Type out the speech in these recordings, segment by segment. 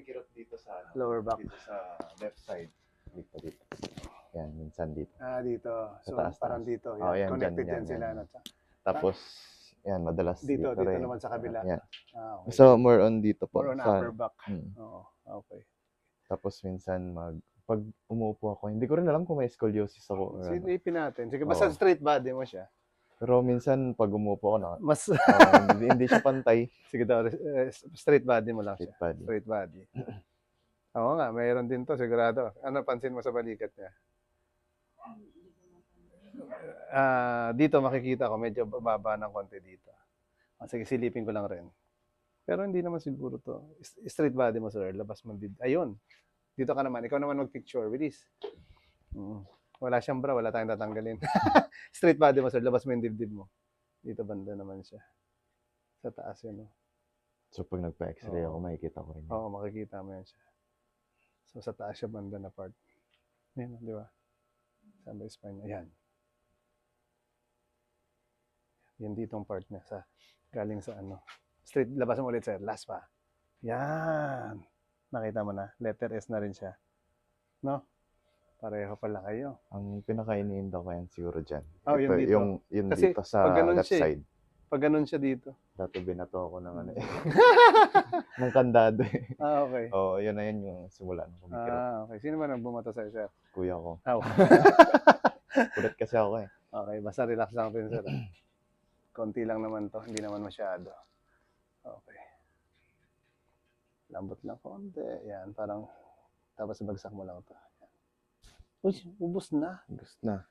kumikirot dito sa Lower back. dito sa left side. Dito. Yan, minsan dito. Dito. So, Sa taas, parang taas. dito. Yan. Oh, yan, Connected dyan, yan sila. yan. No? Tapos, yan, madalas Dito rin. naman sa kabila. Yan. Okay. So, more on dito po. More on sa, upper back. hmm. Oo, okay. Tapos, minsan, pag umupo ako, hindi ko rin alam kung may scoliosis ako. Or ano. Silipin natin. Sige, basta straight body mo siya. Pero minsan, pag umupo ako, Mas hindi siya pantay. sige daw, straight body mo lang siya. Straight body. Straight body. Oo nga, mayroon din to, sigurado. Ano pansin mo sa balikat niya? Dito makikita ko, medyo bababa ng konti dito. Sige, silipin ko lang rin. Pero hindi naman siguro to. Straight body mo, sir. Labas mo dito. Ayun. Dito ka naman. Ikaw naman mag-picture. Bilis. Wala siyang bra. Wala tayong tatanggalin. Straight body mo, sir. Labas mo yung dibdib mo. Dito banda naman siya. Sa taas yun. So, pag nagpa-x-ray ako, makikita ko rin. Oo, makikita mo yan siya. So, sa taas siya banda na part. Yan, di ba? Saan ba yung spine niya? Yan. Yan ditong part niya. Galing sa ano. Straight, labas mo ulit, sir. Last pa. Yan. Nakita mo na. Letter S na rin siya. No? Pareho pala kayo. Ang pinaka-iniinda ko yan siguro dyan. Oh, ito, yung dito. Yung Kasi dito sa left side. Pag ganun siya dito. Dati binato ako ng ano ng kandado eh. Okay. Oo, yun na yun yung simula ng kumikirot. Okay. Sino man ang bumato sa'yo, sir? Kuya ko. Kulit kasi ako eh. Okay, basta relax lang din, sir. Konti lang naman to. Hindi naman masyado. Okay. Lambot lang konti. Yan, parang tapos bagsak mo lang to. Uy, ubos na. Ubos na.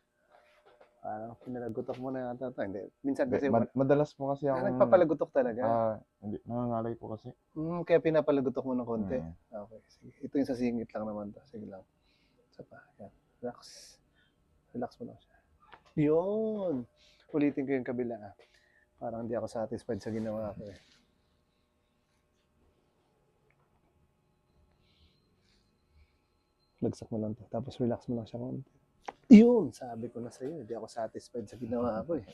Parang pinalagutok mo na yata ito. Hindi. Minsan kasi madalas po kasi ako. nagpapalagutok talaga. Hindi. Nangangalay po kasi. Kaya pinapalagutok mo ng konti. Okay, sige. Ito yung sa singit lang naman to. Sige lang. Isa pa. Yan. Relax. Relax mo lang siya. Yun. Ulitin ko yung kabila. Parang hindi ako satisfied sa ginawa ko eh. Lagsak mo lang to. Tapos relax mo lang siya konti. Yun! Sabi ko na sa'yo. Hindi ako satisfied sa ginawa ko eh.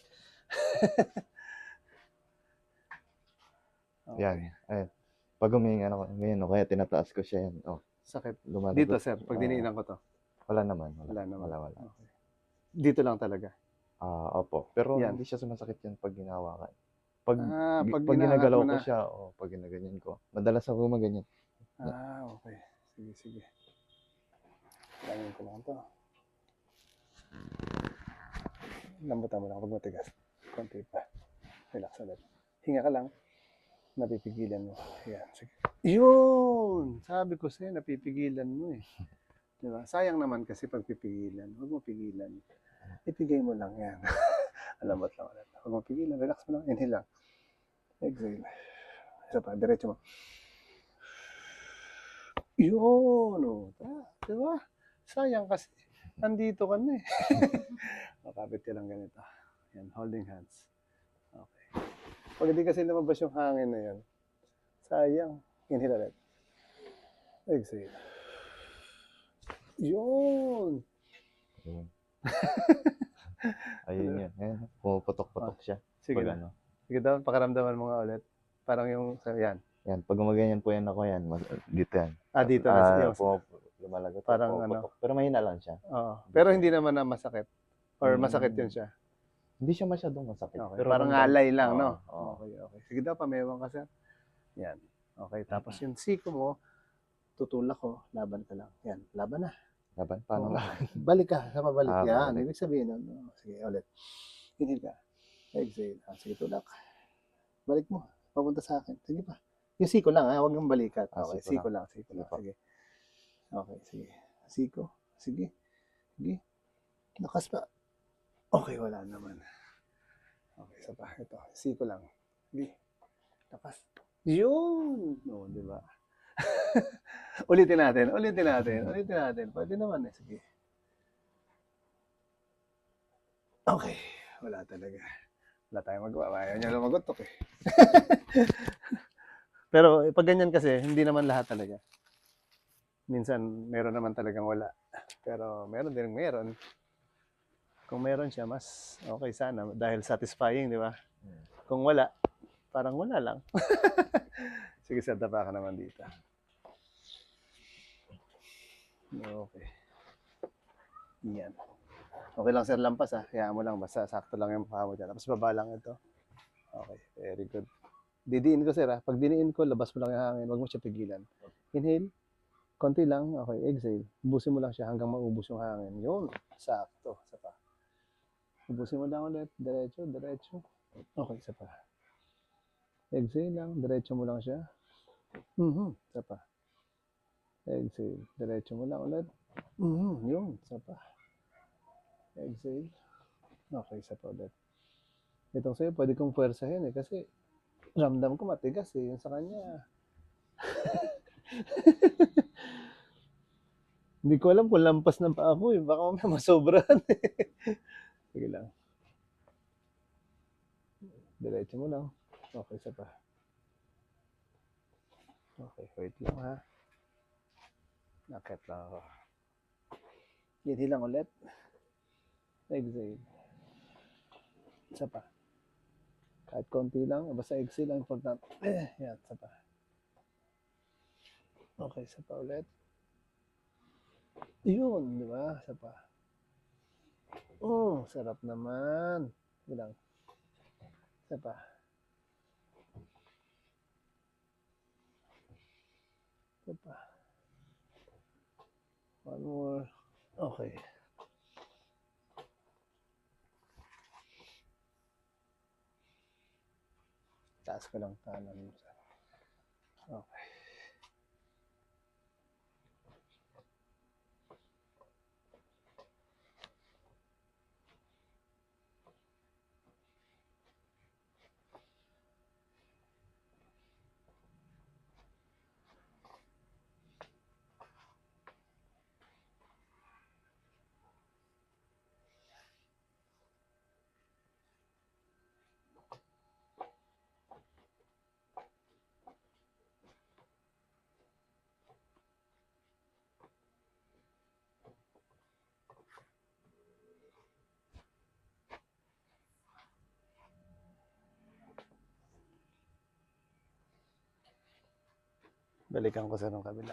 Okay. Yan. Ayun. Pag huminga ako, ngayon, kaya tinataas ko siya yan. Oh. Sakit. Lumalagot. Dito, sir. Pag diniinan ko to. Wala naman. Wala naman. Wala. Okay. Dito lang talaga. Opo. Pero yan. hindi siya sumasakit yan pag ginawakan. Pag mo ginagalaw ko na. siya, pag ginaganyan ko. Madalas ako gumaganyan. Okay. Sige. Langin ko lang to. Lambutan mo lang pag matigas. Konti pa. Relax ulit. Hinga ka lang. Napipigilan mo. Yan. Sige. Yun! Sabi ko sa'yo, napipigilan mo eh. Diba? Sayang naman kasi pag pipigilan. Huwag mo pigilan. Ipigay mo lang yan. Alambot lang ulit. Huwag mo pigilan. Relax mo lang. Inhale lang. Exhale. Isa pa. Diretso mo. Yun! Diba? Sayang kasi. Nandito ka na eh. Kapit ka lang ganito. Yan, holding hands. Okay. Pag hindi kasi lumabas yung hangin na yan, sayang. Inhale ulit. Exhale. Yun! Ayun yan. Pumuputok-putok siya. Sige pag na. Sige daw, pakaramdaman mo nga ulit. Parang yung, yan. Yan, pag gumaganyan po yan ako yan, dito yan. Dito na. Lumalagot. Parang ano. Pero mahina lang siya. Oo. Pero hindi naman na masakit. Or masakit yun siya. Hindi siya masyadong masakit. Okay. Pero parang alay lang, no? Okay. Sige daw, pamewang ka, sir. Yan. Okay, tapos yung siko mo, tutulak ko, laban ka lang. Yan, laban na. Laban? Paano laban? Balik ka, sa mabalik. Yan, balik. ibig sabihin, no? Sige, ulit. Inhale ka. Exhale. Sige, tulak. Balik mo. Papunta sa akin. Sige pa. Yung siko lang, huwag mong balikat. Okay, siko lang. Sige. Okay, sige. Siko. Sige. Lakas pa. Okay, wala naman. Okay, isa pa. Ito. Siko lang. Sige. Lakas. Yun! No, di ba? Ulitin natin. Pwede naman eh. Sige. Okay. Wala talaga. Wala tayong magawa. Ayaw niya lumagotok eh. Pero pag ganyan kasi, hindi naman lahat talaga. Minsan, meron naman talagang wala. Pero meron din meron. Kung meron siya, mas okay sana. Dahil satisfying, di ba? Kung wala, parang wala lang. Sige, sir, tapa ka naman dito. Okay. Yan. Okay lang sir, lampas ha. Kaya mo lang, basta sakto lang yung mukha mo dyan. Tapos baba lang ito. Okay, very good. Didiin ko sir ha. Pag diniin ko, labas mo lang yung hangin. Huwag mo siya pigilan. Inhale. Konti lang. Okay, exhale. Ubusin mo lang siya hanggang maubos yung hangin. Yun. Sakto. Isa pa. Ubusin mo lang ulit. Diretso, diretso. Okay, isa pa. Exhale lang. Diretso mo lang siya. Isa pa. Exhale. Diretso mo lang ulit. Yun. Isa pa. Exhale. Okay, isa pa ulit. Itong sa'yo, pwede kong puwersahin kasi ramdam ko matigas yung sa kanya. Hindi ko alam kung lampas na pa ako baka mamaya masobrahan Sige lang. Diretso mo lang. Okay, isa pa. Okay, wait lang ha. Nakit lang ako. Inhale lang ulit. Exhale. Isa pa. Kahit konti lang, basta exhale lang important. Yan, isa pa. Okay, isa pa ulit. Yun, di ba? Isa pa. Sarap naman. Sige lang. Isa pa. Isa pa. One more. Okay. Taas ko lang kanan. Okay. Balikan ko sa nung kabila.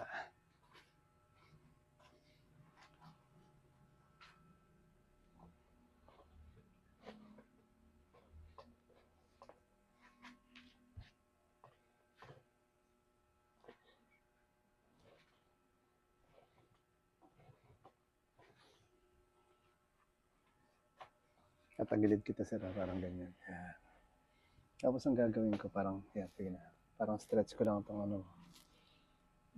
Tatagilid kita sir, parang ganyan. Yan. Tapos ang gagawin ko parang, yan, sige na. Parang stretch ko lang itong ano,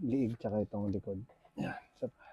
liig tsaka itong likod. Yan, isa pa.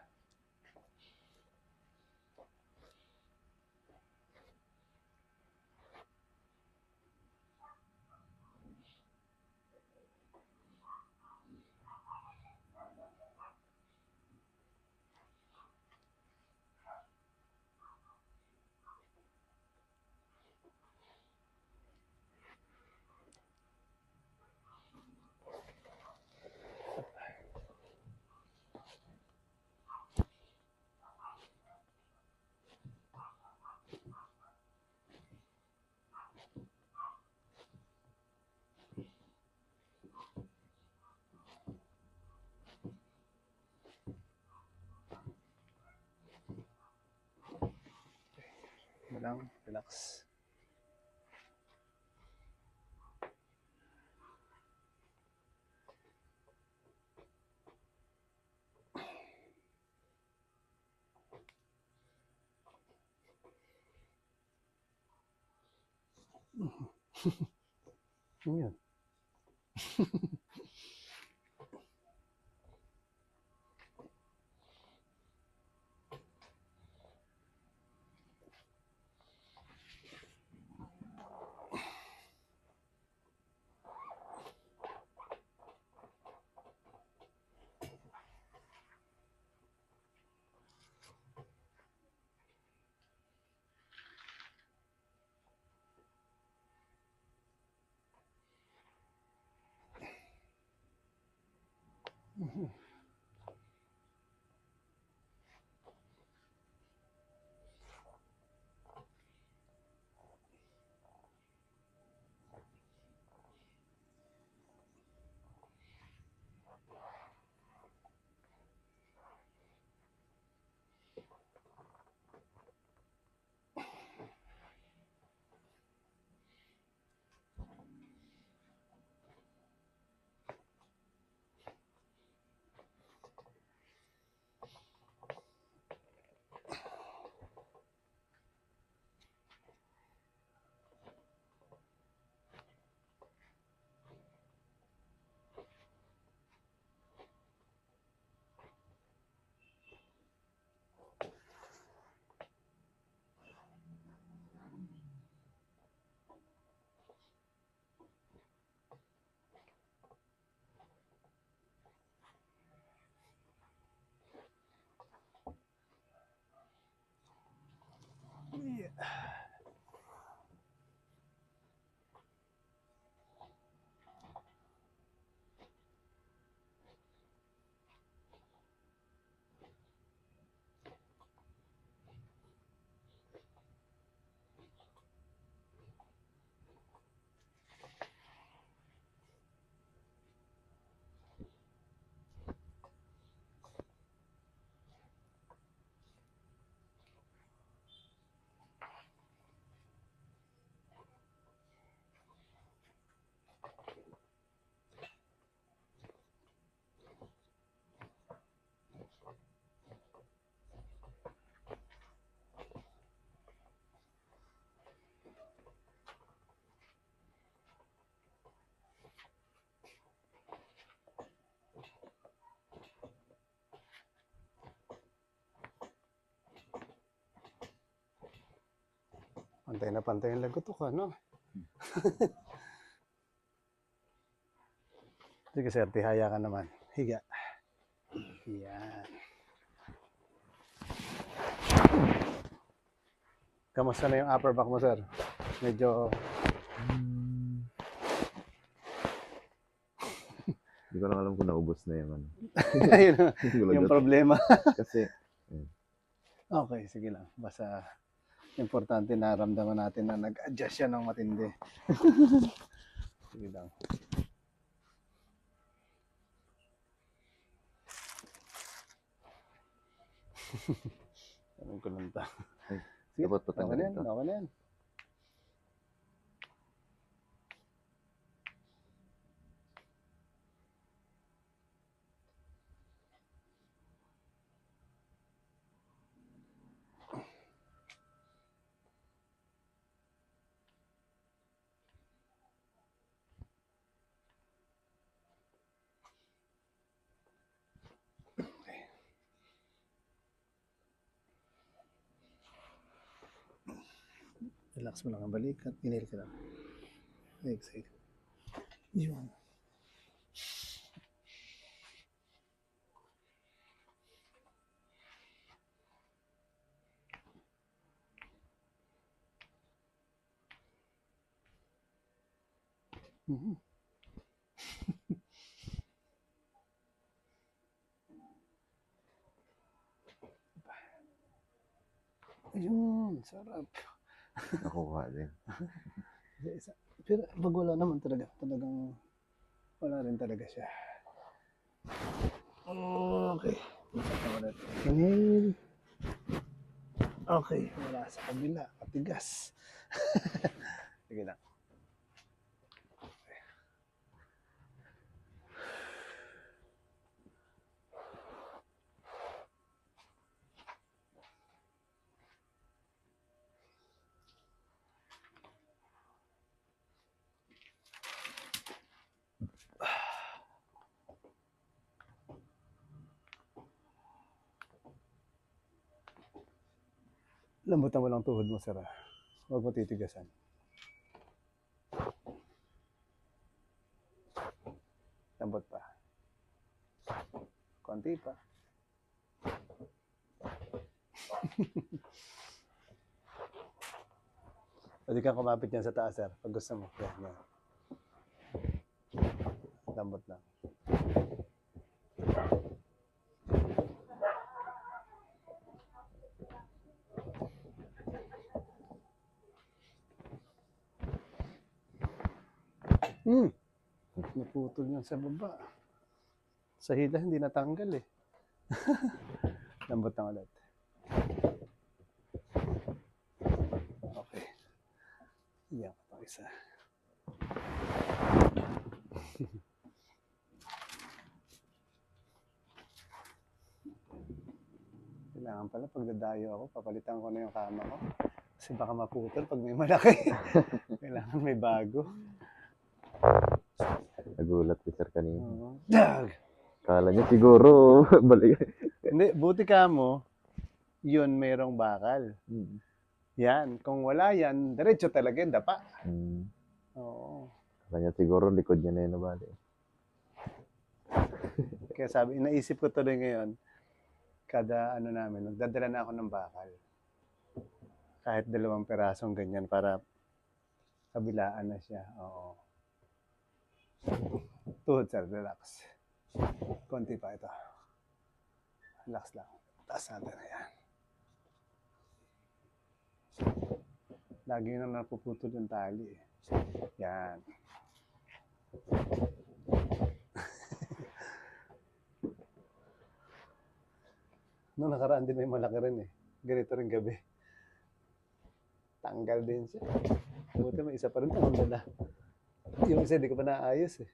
Lang, relax. Yan. Pantay na pantay ang lagutok, ano? Sige, sir, tihaya ka naman. Higa. Yan. Kamusta na yung upper back mo, sir? Medyo... Hindi ko lang alam kung naubos na yung ano. Ayun, yung Gulagot. problema. Kasi, Okay, sige lang. Basta, importante naramdaman natin na nag-adjust siya ng matindi. Sige lang. Tanong ko lang ta. Ay, Sige, dapat okay patanggalin na yan, to. okay na yan. Relax mo lang ang balikat. Inhale ka lang. Exhale. Yun. Mhm. Ayun, sarap. Nakuha din. Pero pag wala naman talaga, talagang wala rin talaga siya. Okay. Isa pa ulit. Inhale. Okay, wala sa kabila. Matigas. Sige lang. Lambutan mo lang tuhod mo, sir. Huwag mo titigasan. Lambot pa. Konti pa. Pwede kang kumapit yan sa taas, sir. Pag gusto mo. Yan, yan. Lambot lang. Naputol yan sa baba. Sa hila, hindi natanggal eh. Lambot lang ulit. Okay. Iyan ka pa isa. Kailangan pala pag dadayo ako, papalitan ko na yung kama ko. Kasi baka maputol pag may malaki. Kailangan may bago. Nagulat si sir kanina. Dag! Kala niya siguro, balik. Hindi, buti ka mo, yun mayroong bakal. Yan, kung wala yan, diretso talaga yung dapa. Oo. Kala niya siguro likod niya na yun nabali. Kaya sabi, naisip ko tuloy ngayon, kada ano namin, nagdadala na ako ng bakal. Kahit 2 pirasong ganyan para kabilaan na siya. Oo. Tuhod, sir. Relax. Konti pa ito. Relax lang. Taas natin. Ayan. Lagi na napuputol yung tali. Yan. Noong nakaraan din may malaki rin eh. Ganito rin gabi. Tanggal din siya. Buti may isa pa rin akong dala. Yung isa, di ko pa naayos eh.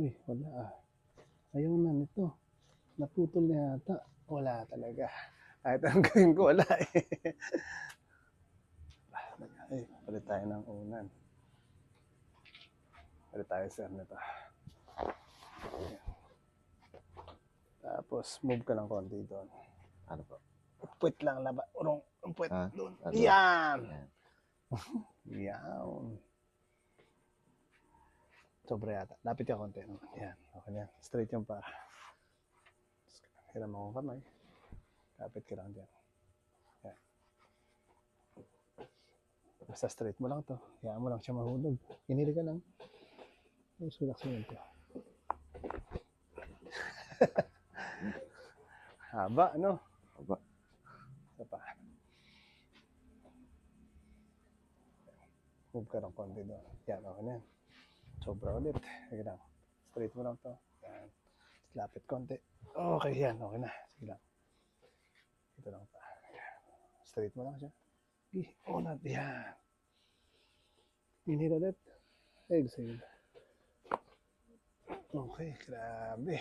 Uy, wala ah. Ayaw na nito. Naputol na yata. Wala talaga. Kahit ang gawin ko, wala eh. Ay, palit tayo ng unan. Palit tayo sir nito. Ayan. Tapos, move ka lang konti doon. Ano po? Puwit lang laba. Urong, puwit Ah, doon. ano? Yan! Yan. Yan. Sobra yata. Lapit ka konti. Yan. Okay na yan. Straight yung pa. Hiram akong kamay. Lapit ka lang dyan. Yan. Basta straight mo lang to. Hayaan mo lang siya mahulog. Hinili ka lang. Relax mo yun to. Haba, no? Haba. Isa pa. Move ka ng konti doon. Yan, okay na yan. Sobra ulit. Sige lang. Straight mo lang to. Yan. Lapit konti. Okay, yan. Okay na. Sige lang. Ito lang pa. Yan. Straight mo lang siya. Unat. Yan. Inhale ulit. Exhale. Okay, grabe.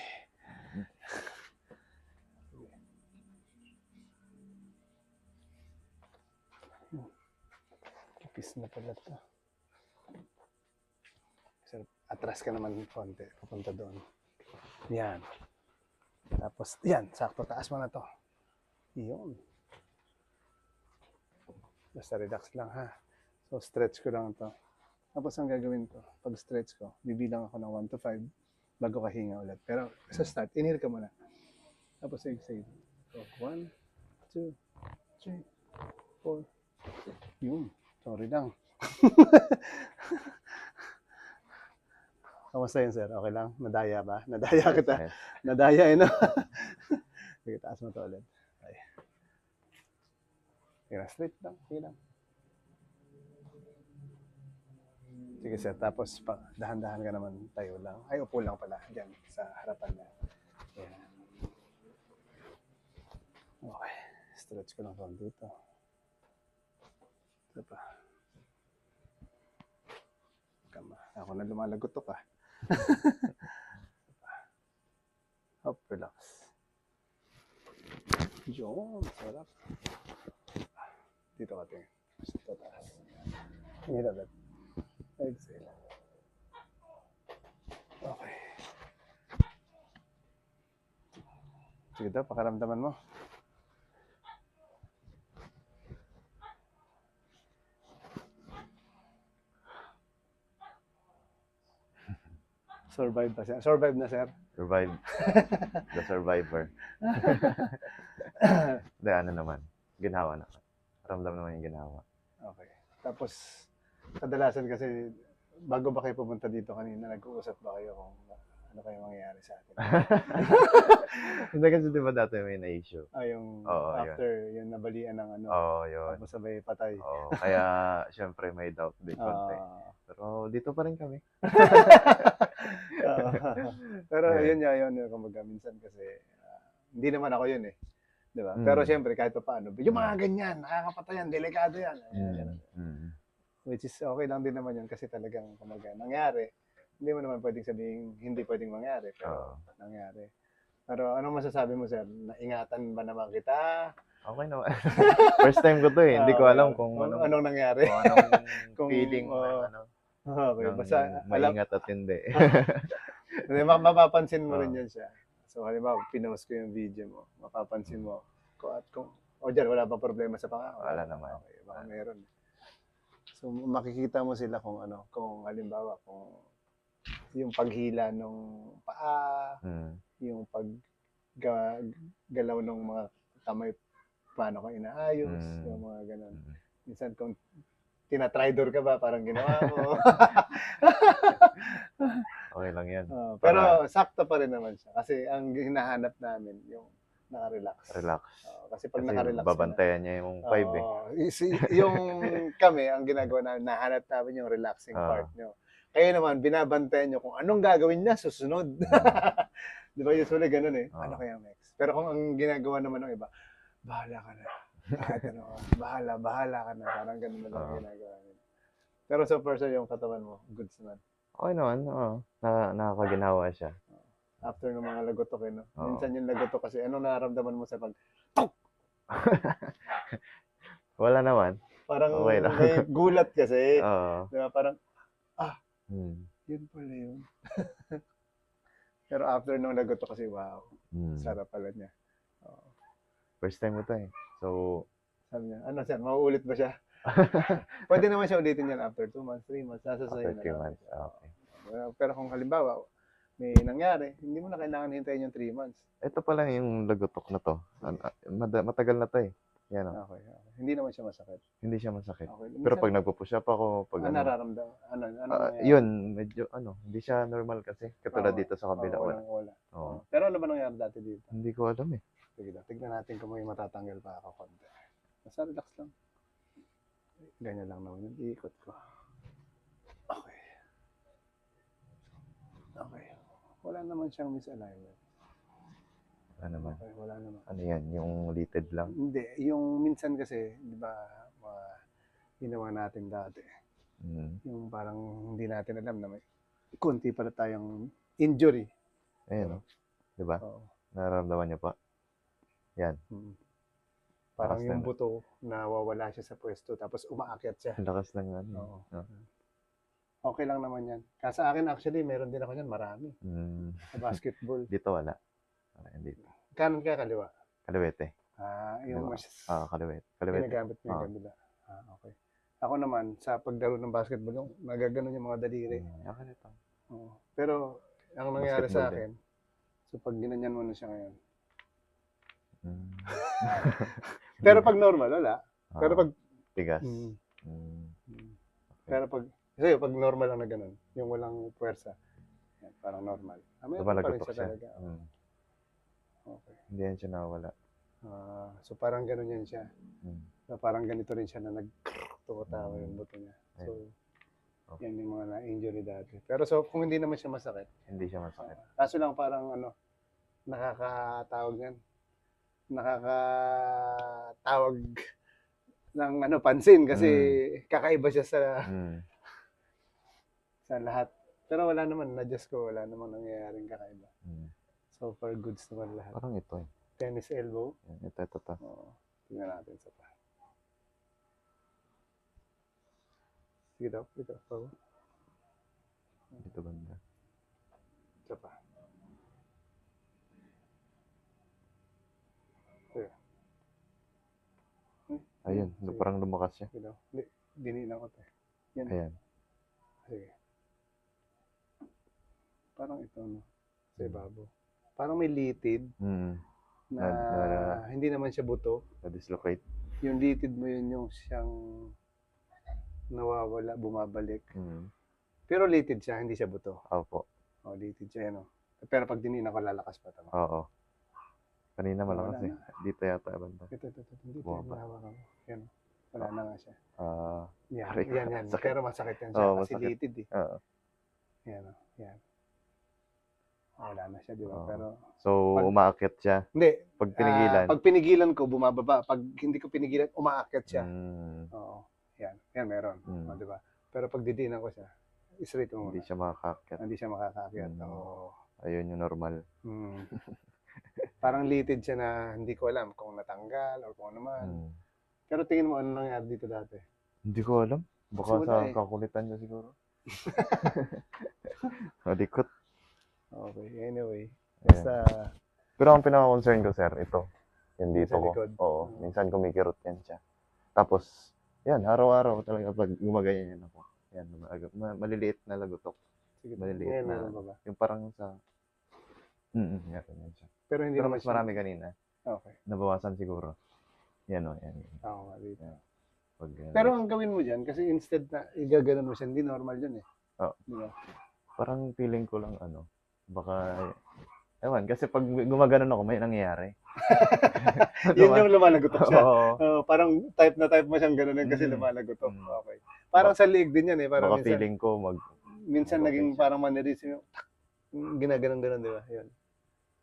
Kipis na pala ito. Sir, atras ka naman konti. Papunta doon. Yan. Tapos, yan. Sakto. Taas mo na to. Yun. Basta relax lang ha. So, stretch ko lang to. Tapos, ang gagawin ko, pag stretch ko, bibilang ako ng 1 to 5 bago ka hinga ulit. Pero, sa start, inhale ka muna. Tapos, exhale. So, 1, 2, 3, 4. Yun. Sorry lang. Kamusta yun, sir? Okay lang? Nadaya ba? Nadaya kita. Yes. Nadaya eh, no? Sige, taas mo to ulit. Ay. Sige na, straight lang. Sige lang. Sige, sir. Tapos, dahan-dahan ka naman tayo lang. Ay, upo lang pala. Diyan, sa harapan na. Ayan. Okay. Stretch ko lang to dito. Ito pa. Kama. Ako na lumalagot to pa. Hop, relax. Yun, sarap. Dito ka tingin. Dito taas. Tingin ulit. Exhale. Okay. Sige daw, pakaramdaman mo. Survive pa siya. Survive na, sir. Survive. The survivor. Hindi, ano naman. Ginawa na. Ramdam naman yung ginawa. Okay. Tapos, kadalasan kasi, bago ba kayo pumunta dito kanina, nag-uusap ba kayo kung ano kayo mangyayari sa atin? Hindi kasi di ba dati may na-issue? Yung Oo, after, yung nabalian ng ano, Oo, yun. tapos sabay patay. Oo. Kaya, syempre, may doubt din konti. Pero dito pa rin kami. Pero Yeah. yun yun, kumbaga minsan kasi, hindi naman ako yun eh. Di ba? Mm. Pero syempre, kahit pa paano, yung mga ganyan, nakakapatayan, delikado yan. Which is okay lang din naman yun kasi talagang kumbaga nangyari. Hindi mo naman pwedeng sabihin hindi pwedeng mangyari, pero nangyari. Pero anong masasabi mo, sir? Naingatan ba naman kita? Okay naman. First time ko to eh. Hindi ko alam kung anong nangyari. kung anong Kung, feeling Okay, ng basta alam, maingat at hindi. mapapansin mo rin yan siya. So, halimbawa, pinost ko yung video mo, mapapansin mo, o dyan, wala bang problema sa panga? Wala naman. Okay, baka meron. So, makikita mo sila kung halimbawa, kung yung paghila ng paa, yung paggalaw ng mga kamay, paano ka inaayos, yung mga ganun. Minsan kung tinatridor ka ba, parang ginawa mo. Okay lang yan. Pero sakto pa rin naman siya. Kasi ang hinahanap namin, yung naka-relax. Relax. Kasi pag Kasi naka-relax babantayan niya yung 5 eh. Yung kami, ang ginagawa namin, nahanap namin yung relaxing part nyo. Kayo naman, binabantayan nyo kung anong gagawin niya susunod. Di ba usually ganun eh? Ano kaya next? Pero kung ang ginagawa naman ng iba, bahala ka na. Kahit ano, bahala ka na. Parang ganun na lang ginagawa nila. Pero so far sa yung katawan mo, goods naman. Okay naman, nakakaginawa siya. After ng mga lagotok no? Minsan yung lagotok kasi, anong nararamdaman mo sa pag, Wala naman. parang Okay lang. may gulat kasi. Oo. Di ba? Parang, Hmm. yun pala yun. Pero after nung lagotok kasi, wow, sarap pala niya. First time mo to eh. So, Sabi niya, ano sir, mauulit ba siya? Pwede naman siya ulitin yan after 2 months, 3 months. Nasa sa'yo after na 3 lang. months. Okay. Pero kung halimbawa, may nangyari, hindi mo na kailangan hintayin yung 3 months. Ito pa lang yung lagotok na to. Matagal na to eh. Yan o. Okay. Hindi naman siya masakit. Hindi siya masakit. Okay. Pero pag nagpo-push up ako, pag nararamdaman? Ano nangyari? yun, medyo hindi siya normal kasi. Katulad dito sa kabila. Wala. Oo. Pero ano ba nangyari dati dito? Hindi ko alam eh. Sige daw, tignan natin kung may matatanggal pa ako konti. Basta relax lang. Ganyan lang naman yun. Iikot ko. Okay. Wala naman siyang misalignment. Wala naman. Okay, wala naman. Ano yan? Yung litid lang? Hindi. Yung minsan kasi, di ba, ginawa natin dati. Yung parang hindi natin alam na may konti pala tayong injury. Ayun o. Diba? Oo. Nararamdaman niya pa. Yan. Parang Lakas yung na. buto, nawawala siya sa pwesto, tapos umaakyat siya. Ang lakas ng ano. Oo. Okay lang naman yan. Kasi sa akin actually, meron din ako yan, marami. Sa basketball. Dito wala. Dito. Kanan ka, kaliwa? Kaliwete. Yung Kaliwa. Kaliwete. ginagamit mo yung kabila. Okay. Ako naman, sa paglaro ng basketball, yung nagaganon yung mga daliri. Ako nito. Pero, ang nangyari Basketball sa akin, so pag ginanyan mo na siya ngayon. Pero pag normal, wala. Pero pag tigas. Pero pag normal lang na ganun, yung walang puwersa, yan, parang normal. Meron pa rin Lumalagotok siya siya. talaga. Okay. Hindi yan siya nawawala. So parang ganun yan siya. So, parang ganito rin siya na tumatawa yung buto niya. So, yan yung mga na-injury dati. Pero so, kung hindi naman siya masakit. Hindi siya masakit. Kaso lang parang nakakatawag yan. Nakakatawag ng pansin kasi kakaiba siya sa lahat. Pero wala naman, na-adjust ko, wala namang nangyayaring kakaiba. So far, goods naman lahat. Parang ito eh. Tennis elbow. Ito. Tingnan natin sa pa. Sige daw, ito. Dito banda. Isa pa. Ayun, Sige. parang lumakas siya. Sige daw. Hindi, dinilang ko ito. Yan. Ayan. Sige. Parang ito, no? Sa ibabaw. Parang may litid na hindi naman siya buto. Na-dislocate. Yung litid mo yun yung siyang nawawala, bumabalik. Pero litid siya, hindi siya buto. Opo. Litid siya, no? Pero pag dinilang ko, lalakas pa ito. Oo. Kanina malakas Wala eh. Dito yata banda. Ito. Hindi Bumaba. tayo hawakan ko. Yan. Wala na nga siya. Yan. aray ko. Yan. Sakit. Pero masakit yan siya Oo, kasi masakit. litid eh. Oo. Yan. Yan. Wala na siya, di ba? Oo. Pero, So, umaakyat siya. hindi. Pag pinigilan. Pag pinigilan ko, bumababa. Pag hindi ko pinigilan, umaakyat siya. Oo. Yan. Yan, meron. Di ba? Pero pag didinan ko siya, straight mo Hindi muna. siya makakakyat. Hindi siya makakaakyat. Oo. Ayun yung normal. Parang litid siya na hindi ko alam kung natanggal o kung ano man. Pero tingin mo ano nangyari dito dati? Hindi ko alam. Baka Kasi wala sa eh. kakulitan niya siguro. Adikot. Okay, anyway. Ayan. Basta Pero ang pinaka-concern ko, sir, ito. Yan dito Sa ko. likod. Oo, minsan kumikirot yan siya. Tapos, yan, araw-araw talaga pag gumaganyan yan ako. Yan, maliliit na lagutok. Sige, Maliliit ngayon na. meron pa ba? Yung parang sa... yan siya. Pero hindi Pero naman mas siya- marami kanina. Okay. Nabawasan siguro. Yan o, yan. Oo nga, dito. Yan. Pag, Pero ang gawin mo dyan, kasi instead na igaganon mo siya, hindi normal yun eh. Oo. Di ba? parang feeling ko lang baka, ewan, kasi pag gumaganon ako, may nangyayari. Yun yung lumalagotok siya. Oo. Parang type na type mo siyang gano'n kasi Mm. lumalagotok. Mm. Okay. Parang sa liig din yan eh. Parang Baka minsan, feeling ko minsan okay naging siya. parang mannerism yung ginaganon-ganon, di ba? Yun.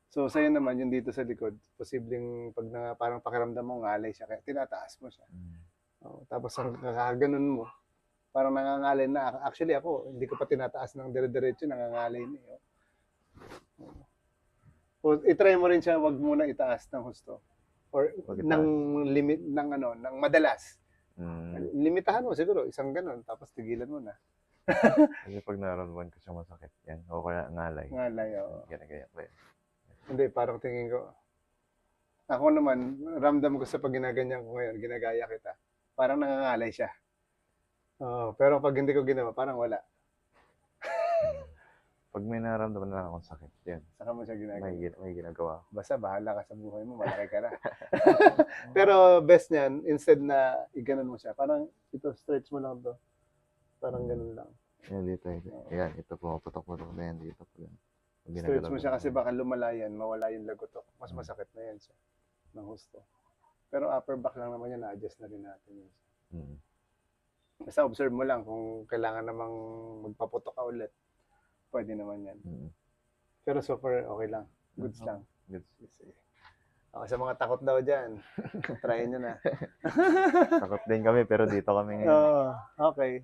So, sa'yo naman, yung dito sa likod, posibleng pag parang pakiramdam mo, ngalay siya, kaya tinataas mo siya. Tapos ang kakaganon mo, parang nangangalay na. Actually ako, hindi ko pa tinataas ng dire-diretso, nangangalay na eh. O itry mo rin siya, wag muna itaas ng husto. Or Wag itaas. ng limit, ng madalas. Mm. Limitahan mo siguro, isang ganon, tapos tigilan mo na. Kasi pag nararamdaman ko siya masakit, yan. O kaya ngalay. Ngalay, oo. Ginagaya ko yan. Hindi, parang tingin ko. Ako naman, ramdam ko sa pag ginaganyan ko ngayon, ginagaya kita. Parang nangangalay siya. Pero pag hindi ko ginawa, parang wala. Pag may nararamdaman na akong sakit, yan. Saka mo siya ginagawa. May ginagawa. Basta bahala ka sa buhay mo, malaki ka na. Pero best niyan, instead na iganon mo siya, parang ito, stretch mo lang to. Parang ganun lang. Yan dito. Yan, ito pumaputok-putok na yan dito. Pag Stretch mo siya kasi ginagalaw. baka lumala yan, mawala yung lagotok. Mas masakit na yan siya. Ng husto. Pero upper back lang naman yan, na-adjust na rin natin yun. Mm. Basta observe mo lang kung kailangan namang magpaputok ka ulit. Pwede naman yan. Mm. Pero so far, okay lang. Goods lang. Good. Sige. Okay, sa mga takot daw dyan, try nyo na. Takot din kami, pero dito kami ngayon. Okay.